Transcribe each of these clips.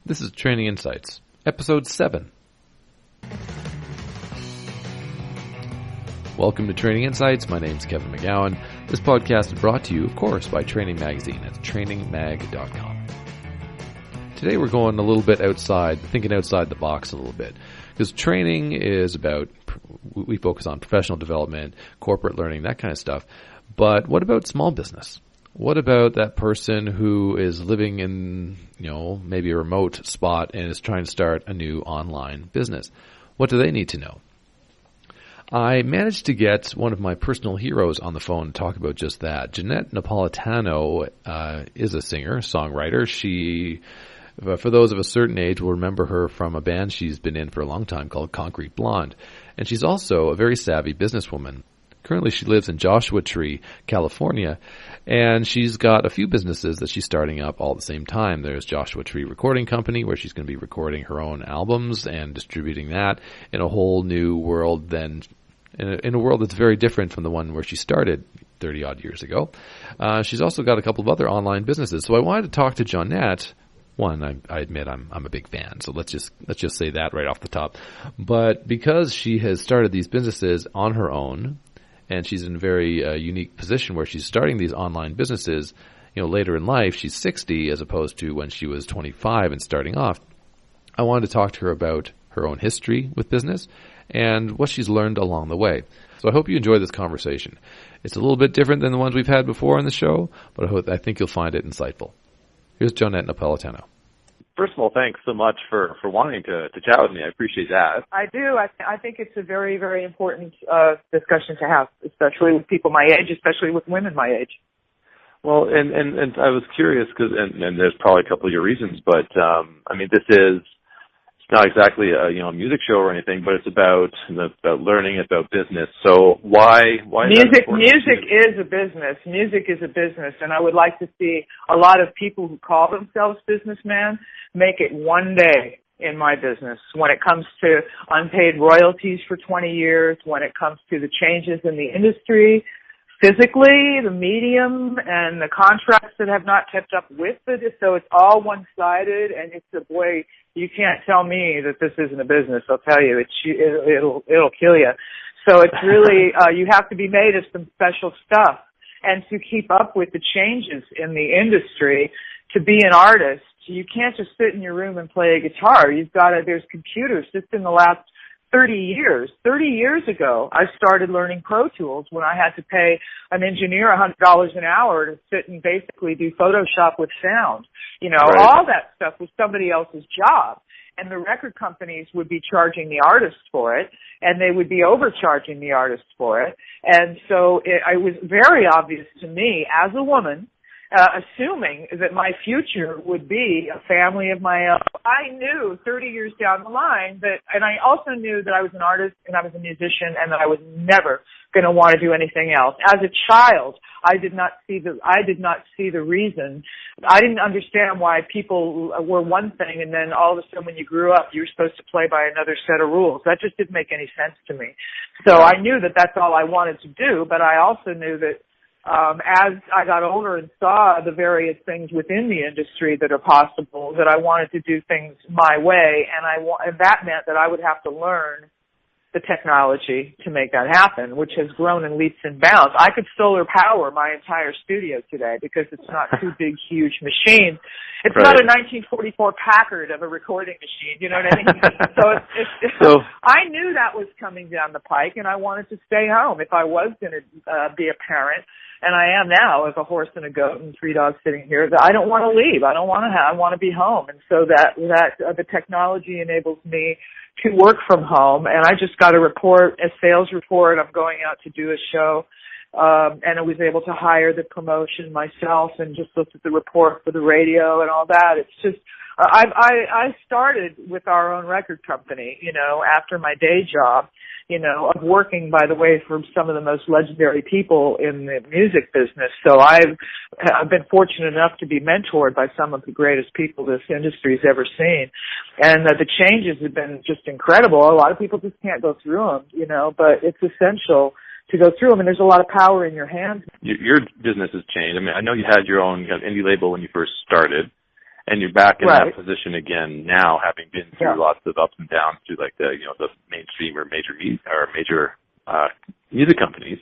This is Training Insights, Episode 7. Welcome to Training Insights. My name's Kevin McGowan. This podcast is brought to you, of course, by Training Magazine at trainingmag.com. Today we're going a little bit outside, thinking outside the box a little bit, because training is about, we focus on professional development, corporate learning, that kind of stuff. But what about small business? What about that person who is living in, maybe a remote spot and is trying to start a new online business? What do they need to know? I managed to get one of my personal heroes on the phone to talk about just that. Johnette Napolitano is a singer, songwriter. She, for those of a certain age, will remember her from a band she's been in for a long time called Concrete Blonde. And she's also a very savvy businesswoman. Currently, she lives in Joshua Tree, California, and she's got a few businesses that she's starting up all at the same time. There's Joshua Tree Recording Company, where she's going to be recording her own albums and distributing that in a whole new world, then in a world that's very different from the one where she started 30-odd years ago. She's also got a couple of other online businesses. So I wanted to talk to Johnette. One, I admit I'm a big fan, so let's just say that right off the top. But because she has started these businesses on her own, and she's in a very unique position where she's starting these online businesses, later in life. She's 60 as opposed to when she was 25 and starting off. I wanted to talk to her about her own history with business and what she's learned along the way. So I hope you enjoy this conversation. It's a little bit different than the ones we've had before on the show, but I think you'll find it insightful. Here's Johnette Napolitano. First of all, thanks so much for wanting to chat with me. I appreciate that. I do. I think it's a very, very important discussion to have, especially with people my age, especially with women my age. Well, and I was curious because, and there's probably a couple of your reasons, but this is it's not exactly a music show or anything, but it's about learning, about business. So why music is a business. Music is a business, and I would like to see a lot of people who call themselves businessmen make it one day in my business. When it comes to unpaid royalties for 20 years, when it comes to the changes in the industry, physically, the medium, and the contracts that have not kept up with it, so it's all one-sided, and you can't tell me that this isn't a business. I'll tell you, it'll kill you. So it's really, you have to be made of some special stuff, and to keep up with the changes in the industry, to be an artist, you can't just sit in your room and play a guitar. There's computers. Just in the last 30 years ago, I started learning Pro Tools when I had to pay an engineer $100 an hour to sit and basically do Photoshop with sound. Right. All that stuff was somebody else's job. And the record companies would be charging the artists for it, and they would be overcharging the artists for it. And so it was very obvious to me as a woman, assuming that my future would be a family of my own. I knew 30 years down the line and I also knew that I was an artist and I was a musician and that I was never going to want to do anything else. As a child, I did not see the reason. I didn't understand why people were one thing and then all of a sudden when you grew up, you were supposed to play by another set of rules. That just didn't make any sense to me. So I knew that that's all I wanted to do, but I also knew that as I got older and saw the various things within the industry that are possible, that I wanted to do things my way, and that meant that I would have to learn the technology to make that happen, which has grown in leaps and bounds. I could solar power my entire studio today because it's not two big, huge machines. It's right. Not a 1944 Packard of a recording machine, you know what I mean? So I knew that was coming down the pike, and I wanted to stay home if I was going to be a parent. And I am now with a horse and a goat and 3 dogs sitting here. I don't want to leave. I want to be home. And so that the technology enables me to work from home. And I just got a sales report. I'm going out to do a show. And I was able to hire the promotion myself and just looked at the report for the radio and all that. It's just, I started with our own record company, after my day job, of working, by the way, for some of the most legendary people in the music business. So I've been fortunate enough to be mentored by some of the greatest people this industry's ever seen. And the changes have been just incredible. A lot of people just can't go through them, but it's essential to go through them, and there's a lot of power in your hands. Your business has changed. I know you had your own indie label when you first started, and you're back in Right. that position again now, having been through lots of ups and downs through like the the mainstream or major music companies.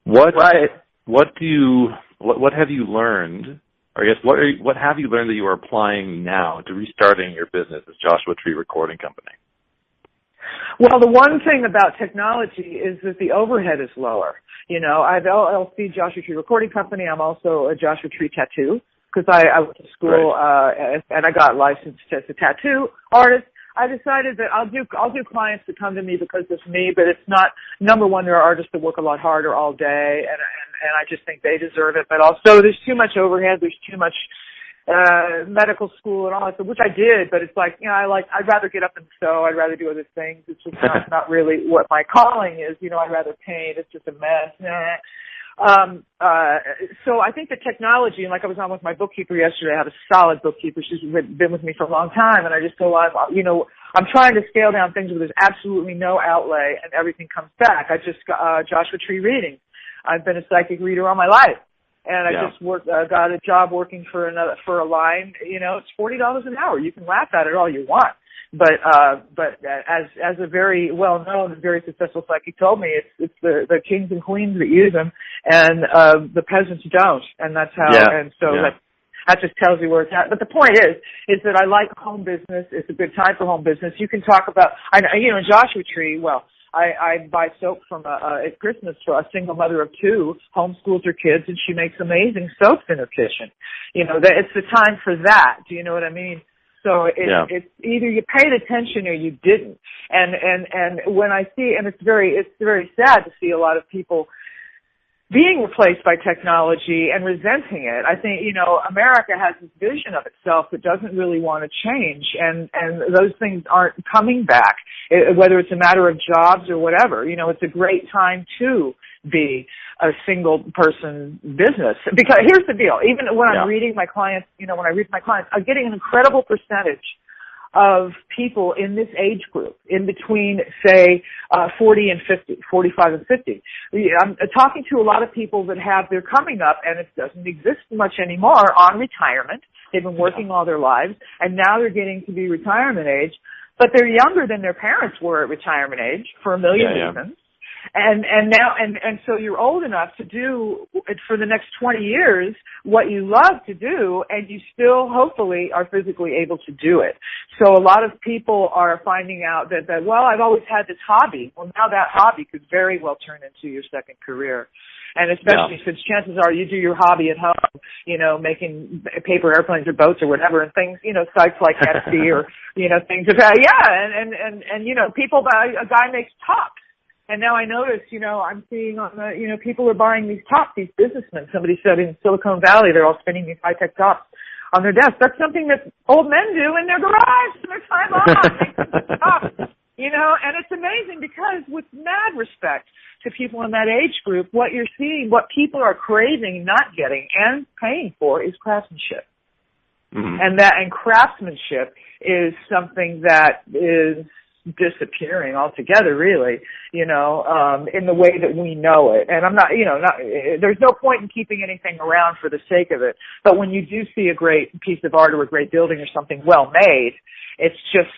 What have you learned? Or I guess what have you learned that you are applying now to restarting your business as Joshua Tree Recording Company? Well, the one thing about technology is that the overhead is lower. You know, I have LLC Joshua Tree Recording Company. I'm also a Joshua Tree Tattoo because I went to school and I got licensed as a tattoo artist. I decided that I'll do clients that come to me because it's me, but it's not. Number one, there are artists that work a lot harder all day, and I just think they deserve it. But also, there's too much overhead. There's too much medical school and all that stuff, which I did. But it's like, you know, I'd rather get up and sew. I'd rather do other things. It's just not really what my calling is. You know, I'd rather paint. It's just a mess. So I think the technology, and like I was on with my bookkeeper yesterday, I have a solid bookkeeper. She's been with me for a long time, and I just go, I'm trying to scale down things where there's absolutely no outlay and everything comes back. I just got Joshua Tree Reading. I've been a psychic reader all my life, and I just got a job working for a line. You know, it's $40 an hour. You can laugh at it all you want. But as a very well-known and very successful psychic told me, it's the kings and queens that use them, and the peasants don't, and that's how. And so that just tells you where it's at. But the point is that I like home business. It's a good time for home business. You can talk about, in Joshua Tree. Well, I buy soap from at Christmas for a single mother of two, homeschools her kids, and she makes amazing soaps in her kitchen. You know, it's the time for that. Do you know what I mean? So it's either you paid attention or you didn't. And when I see, and it's very sad to see a lot of people being replaced by technology and resenting it. I think, America has this vision of itself that doesn't really want to change, and those things aren't coming back, whether it's a matter of jobs or whatever. It's a great time to be a single person business. Because here's the deal, even when I'm reading my clients, I'm getting an incredible percentage of people in this age group, in between, say, 40 and 50, 45 and 50. I'm talking to a lot of people that they're coming up, and it doesn't exist much anymore, on retirement. They've been working all their lives, and now they're getting to be retirement age, but they're younger than their parents were at retirement age for a million reasons. And so you're old enough to do for the next 20 years what you love to do, and you still hopefully are physically able to do it. So a lot of people are finding out that well, I've always had this hobby. Well, now that hobby could very well turn into your second career. And especially since chances are you do your hobby at home, making paper airplanes or boats or whatever, and things, sites like Etsy or, things about, and people a guy makes tops. And now I notice, I'm seeing on the, people are buying these tops, these businessmen. Somebody said in Silicon Valley, they're all spinning these high-tech tops on their desk. That's something that old men do in their garage in their time off. Make some tops, and it's amazing because with mad respect to people in that age group, what you're seeing, what people are craving, not getting, and paying for is craftsmanship. Mm-hmm. And craftsmanship is something that is disappearing altogether, really, in the way that we know it. And I'm not, there's no point in keeping anything around for the sake of it. But when you do see a great piece of art or a great building or something well made, it's just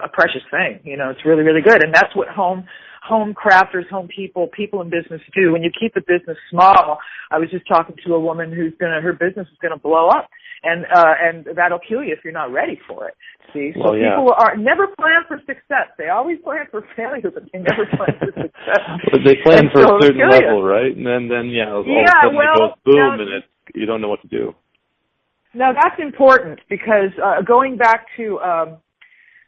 a precious thing. It's really, really good. And that's what home crafters, home people in business do. When you keep the business small, I was just talking to a woman her business is going to blow up. And that'll kill you if you're not ready for it. See, so people never plan for success. They always plan for failure, but they never plan for success. But they plan for a certain level, right? And then all of a sudden it goes boom, and you don't know what to do. Now that's important because going back to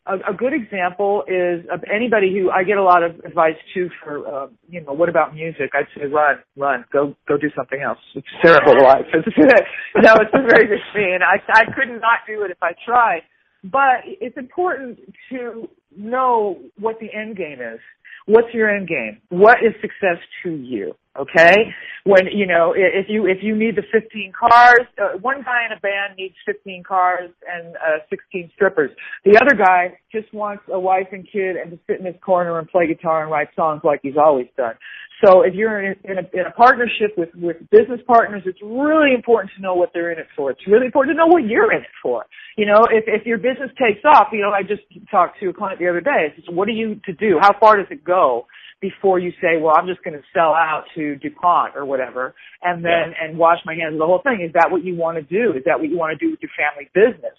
a good example is of anybody who I get a lot of advice too for, what about music? I'd say run, go do something else. It's terrible life. It's been very good for me, and I could not do it if I tried. But it's important to know what the end game is. What's your end game? What is success to you? Okay? When, if you need the 15 cars, one guy in a band needs 15 cars and 16 strippers. The other guy just wants a wife and kid and to sit in his corner and play guitar and write songs like he's always done. So if you're in a partnership with business partners, it's really important to know what they're in it for. It's really important to know what you're in it for. If your business takes off, I just talked to a client the other day. I said, what are you to do? How far does it go before you say, well, I'm just going to sell out to DuPont or whatever, and then and wash my hands of the whole thing? Is that what you want to do? Is that what you want to do with your family business?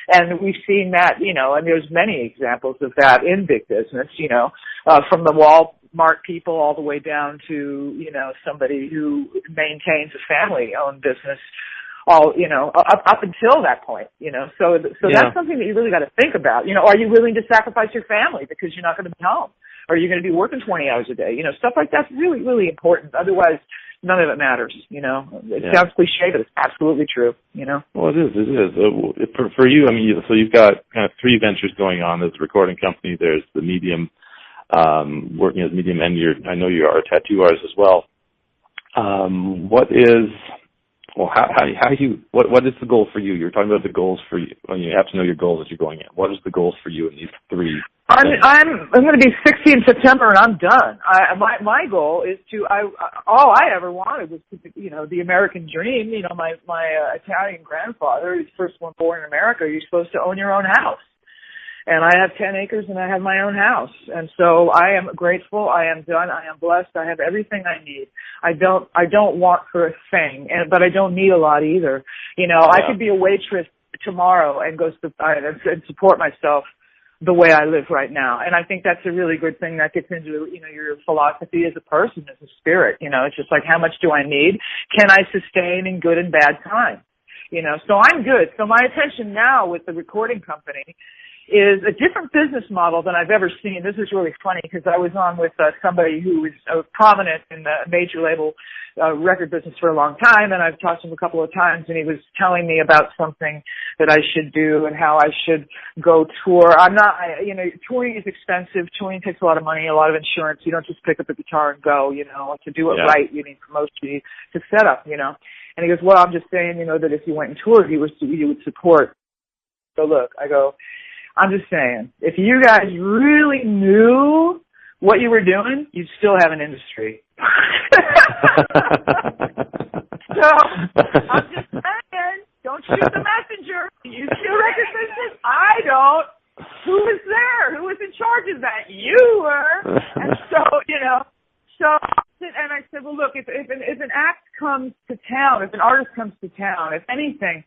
And we've seen that, and there's many examples of that in big business, from the Walmart people all the way down to, somebody who maintains a family-owned business, all, up until that point, so that's something that you really got to think about. Are you willing to sacrifice your family because you're not going to be home? Or are you going to be working 20 hours a day? Stuff like that's really, really important. Otherwise, none of it matters. It sounds cliche, but it's absolutely true. Well, it is. It is. For you, so you've got kind of three ventures going on. There's the recording company. There's the Medium, working as Medium, and I know you are a tattoo artist as well. What is the goal for you? You're talking about the goals for you. Well, you have to know your goals as you're going in. What is the goals for you in these three? I'm going to be 60 in September, and I'm done. My goal is all I ever wanted was to, the American dream. My Italian grandfather, he's the first one born in America. You're supposed to own your own house. And I have 10 acres and I have my own house. And so I am grateful. I am done. I am blessed. I have everything I need. I don't want for a thing, but I don't need a lot either. I could be a waitress tomorrow and and support myself the way I live right now. And I think that's a really good thing that gets into, your philosophy as a person, as a spirit. It's just like, how much do I need? Can I sustain in good and bad times? So I'm good. So my attention now with the recording company is a different business model than I've ever seen. This is really funny because I was on with somebody who was prominent in the major label record business for a long time, and I've talked to him a couple of times, and he was telling me about something that I should do and how I should go tour. Touring is expensive. Touring takes a lot of money, a lot of insurance. You don't just pick up a guitar and go, to do it right, you need promotion, you need to set up, And he goes, well, I'm just saying, that if you went and toured, you would support. So look, I go, I'm just saying, if you guys really knew what you were doing, you'd still have an industry. So, I'm just saying, don't shoot the messenger. You shoot record business. I don't. Who was there? Who was in charge of that? You were. And so, and I said, well, look, if an act comes to town, if an artist comes to town, if anything,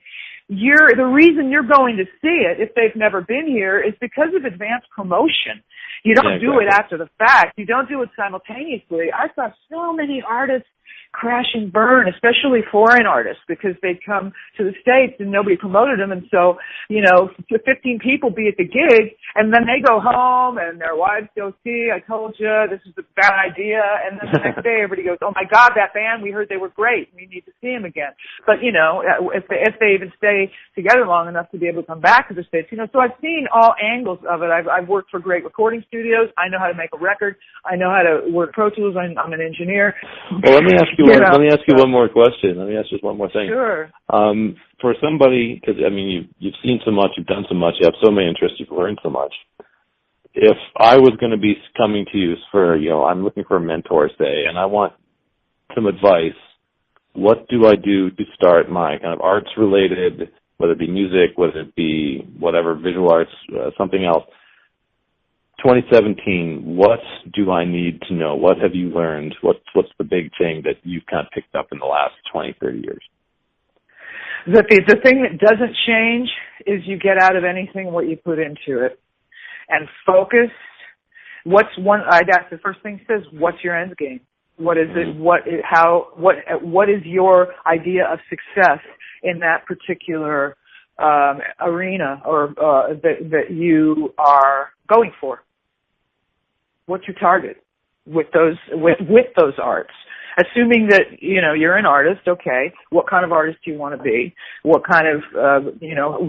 the reason you're going to see it, if they've never been here, is because of advanced promotion. You don't do it after the fact. You don't do it simultaneously. I saw so many artists crash and burn, especially foreign artists, because they'd come to the States and nobody promoted them. And so, 15 people be at the gig, and then they go home and their wives go, see, I told you, this is a bad idea. And then the next day everybody goes, oh my God, that band, we heard they were great. We need to see them again. But, if they even stay together long enough to be able to come back to the States, so I've seen all angles of it. I've worked for great recording studios. I know how to make a record. I know how to work Pro Tools. I'm an engineer. Well, let me ask you one more question. Let me ask just one more thing. Sure. For somebody, because you've seen so much, you've done so much, you have so many interests, you've learned so much. If I was going to be coming to you for, I'm looking for a mentor, say, and I want some advice, what do I do to start my kind of arts related, whether it be music, whether it be whatever, visual arts, something else? 2017, what do I need to know? What have you learned? What's the big thing that you've kind of picked up in the last 20, 30 years? The thing that doesn't change is you get out of anything what you put into it. And focus. I'd ask the first thing says, what's your end game? What is it? What is your idea of success in that particular arena or that you are going for? What's your target with those arts? Assuming that you're an artist, okay. What kind of artist do you want to be? What kind of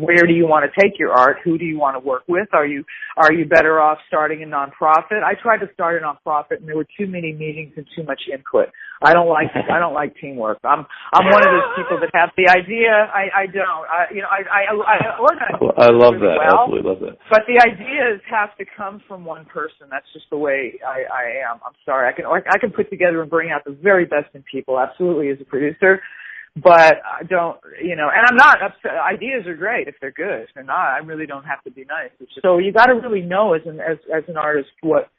where do you want to take your art? Who do you want to work with? Are you better off starting a nonprofit? I tried to start a nonprofit, and there were too many meetings and too much input. I don't like teamwork. I'm one of those people that have the idea. I don't. I organize. I love really that. Well, absolutely love that. But the ideas have to come from one person. That's just the way I am. I'm sorry. I can put together and bring out the very best in people. Absolutely, as a producer. But I don't, and I'm not upset. Ideas are great if they're good. If they're not, I really don't have to be nice. So you got to really know as an artist what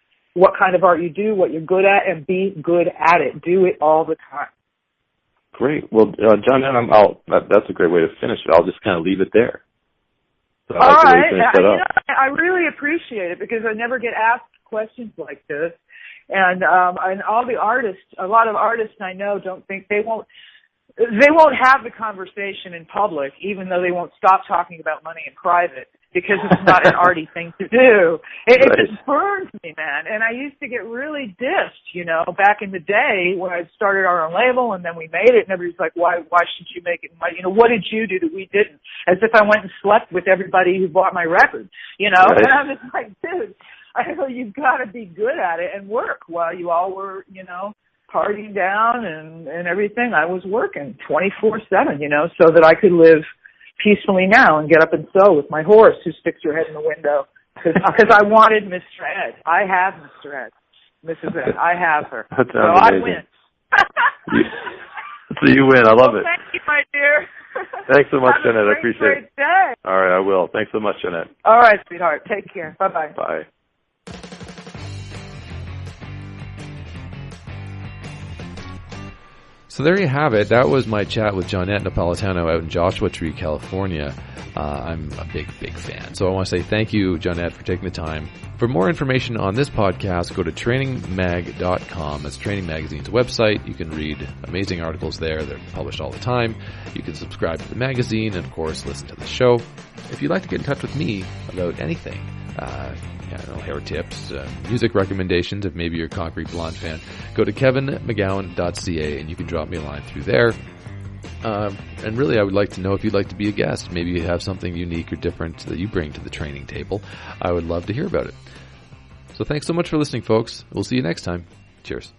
kind of art you do, what you're good at, and be good at it. Do it all the time. Great. Well, Johnette, that's a great way to finish it. I'll just kind of leave it there. So all right. I really appreciate it because I never get asked questions like this, and all the artists, a lot of artists I know don't think they won't have the conversation in public, even though they won't stop talking about money in private because it's not an arty thing to do. It just burns me, man. And I used to get really dissed, back in the day when I started our own label and then we made it and everybody's like, why should you make it? What did you do that we didn't? As if I went and slept with everybody who bought my record, Right. And I'm just like, dude, I know you've got to be good at it and work while you all were, partying down and everything. I was working 24/7, so that I could live peacefully now and get up and sew with my horse who sticks her head in the window because I wanted Mr. Ed. I have Mr. Ed. Mrs. Ed. I have her. That so sounds amazing. I win. So you win. I love it. Thank you, my dear. Thanks so much, Have Johnette. I a appreciate great it. Day. All right, I will. Thanks so much, Johnette. All right, sweetheart. Take care. Bye-bye. Bye. So there you have it. That was my chat with Johnette Napolitano out in Joshua Tree, California. I'm a big fan. So I want to say thank you, Johnette, for taking the time. For more information on this podcast, go to trainingmag.com. That's Training Magazine's website. You can read amazing articles there. They're published all the time. You can subscribe to the magazine and, of course, listen to the show. If you'd like to get in touch with me about anything, hair tips, music recommendations, if maybe you're a Concrete Blonde fan, go to kevinmcgowan.ca and you can drop me a line through there. And really, I would like to know if you'd like to be a guest. Maybe you have something unique or different that you bring to the training table. I would love to hear about it. So thanks so much for listening, folks. We'll see you next time. Cheers.